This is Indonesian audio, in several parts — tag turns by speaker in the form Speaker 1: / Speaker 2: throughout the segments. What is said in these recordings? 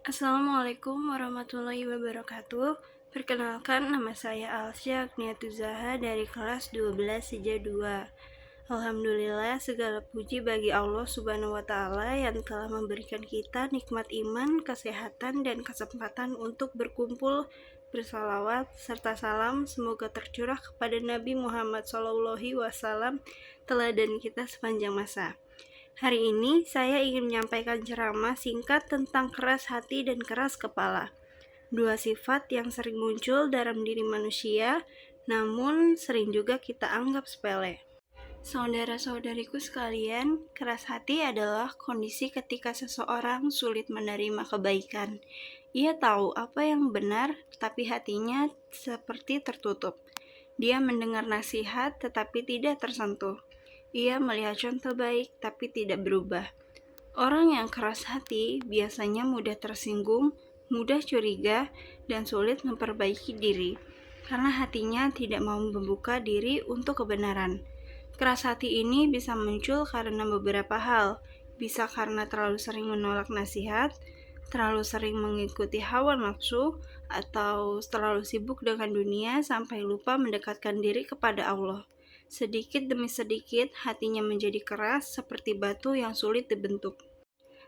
Speaker 1: Assalamualaikum warahmatullahi wabarakatuh. Perkenalkan, nama saya Alsya Agniatuzaha dari kelas 12 Sija 2. Alhamdulillah, segala puji bagi Allah Subhanahu wa Ta'ala yang telah memberikan kita nikmat iman, kesehatan, dan kesempatan untuk berkumpul, bersalawat, serta salam semoga tercurah kepada Nabi Muhammad SAW, teladan kita sepanjang masa. Hari ini saya ingin menyampaikan ceramah singkat tentang keras hati dan keras kepala. Dua sifat yang sering muncul dalam diri manusia, namun sering juga kita anggap sepele. Saudara-saudariku sekalian, keras hati adalah kondisi ketika seseorang sulit menerima kebaikan. Ia tahu apa yang benar, tapi hatinya seperti tertutup. Dia mendengar nasihat, tetapi tidak tersentuh. Ia melihat contoh baik, tapi tidak berubah. Orang yang keras hati biasanya mudah tersinggung, mudah curiga, dan sulit memperbaiki diri, karena hatinya tidak mau membuka diri untuk kebenaran. Keras hati ini bisa muncul karena beberapa hal, bisa karena terlalu sering menolak nasihat, terlalu sering mengikuti hawa nafsu, atau terlalu sibuk dengan dunia sampai lupa mendekatkan diri kepada Allah. Sedikit demi sedikit, hatinya menjadi keras seperti batu yang sulit dibentuk.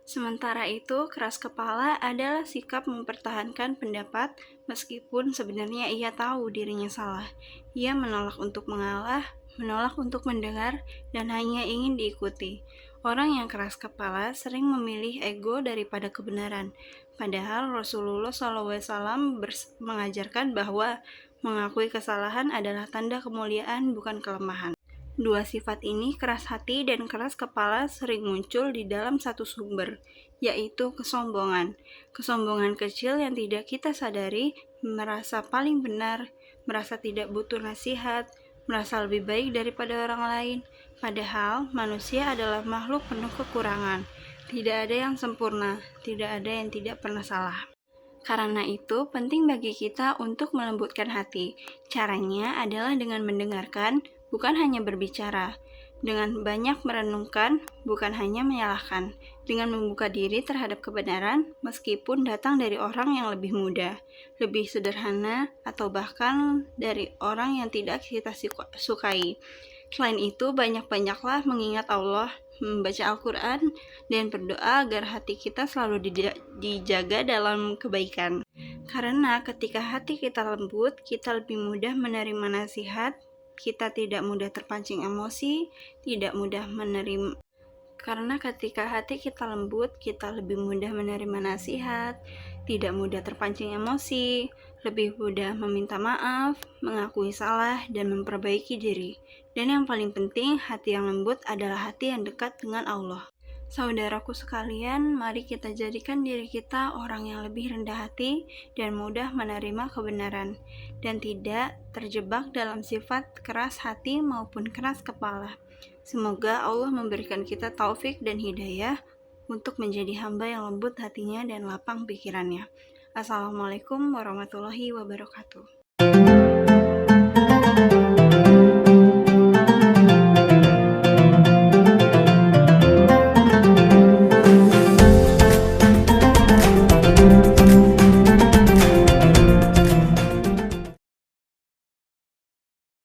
Speaker 1: Sementara itu, keras kepala adalah sikap mempertahankan pendapat meskipun sebenarnya ia tahu dirinya salah. Ia menolak untuk mengalah, menolak untuk mendengar, dan hanya ingin diikuti. Orang yang keras kepala sering memilih ego daripada kebenaran. Padahal Rasulullah SAW mengajarkan bahwa mengakui kesalahan adalah tanda kemuliaan, bukan kelemahan. Dua sifat ini, keras hati dan keras kepala, sering muncul di dalam satu sumber, yaitu kesombongan. Kesombongan kecil yang tidak kita sadari, merasa paling benar, merasa tidak butuh nasihat, merasa lebih baik daripada orang lain. Padahal manusia adalah makhluk penuh kekurangan. Tidak ada yang sempurna, tidak ada yang tidak pernah salah. Karena itu, penting bagi kita untuk melembutkan hati. Caranya adalah dengan mendengarkan, bukan hanya berbicara. Dengan banyak merenungkan, bukan hanya menyalahkan. Dengan membuka diri terhadap kebenaran, meskipun datang dari orang yang lebih muda, lebih sederhana, atau bahkan dari orang yang tidak kita sukai. Selain itu, banyak-banyaklah mengingat Allah, membaca Al-Quran, dan berdoa agar hati kita selalu dijaga dalam kebaikan. Karena ketika hati kita lembut, kita lebih mudah menerima nasihat, kita tidak mudah terpancing emosi, tidak mudah menerima. Karena ketika hati kita lembut, kita lebih mudah menerima nasihat, tidak mudah terpancing emosi, lebih mudah meminta maaf, mengakui salah, dan memperbaiki diri. Dan yang paling penting, hati yang lembut adalah hati yang dekat dengan Allah. Saudaraku sekalian, mari kita jadikan diri kita orang yang lebih rendah hati dan mudah menerima kebenaran, dan tidak terjebak dalam sifat keras hati maupun keras kepala. Semoga Allah memberikan kita taufik dan hidayah untuk menjadi hamba yang lembut hatinya dan lapang pikirannya. Assalamualaikum warahmatullahi wabarakatuh.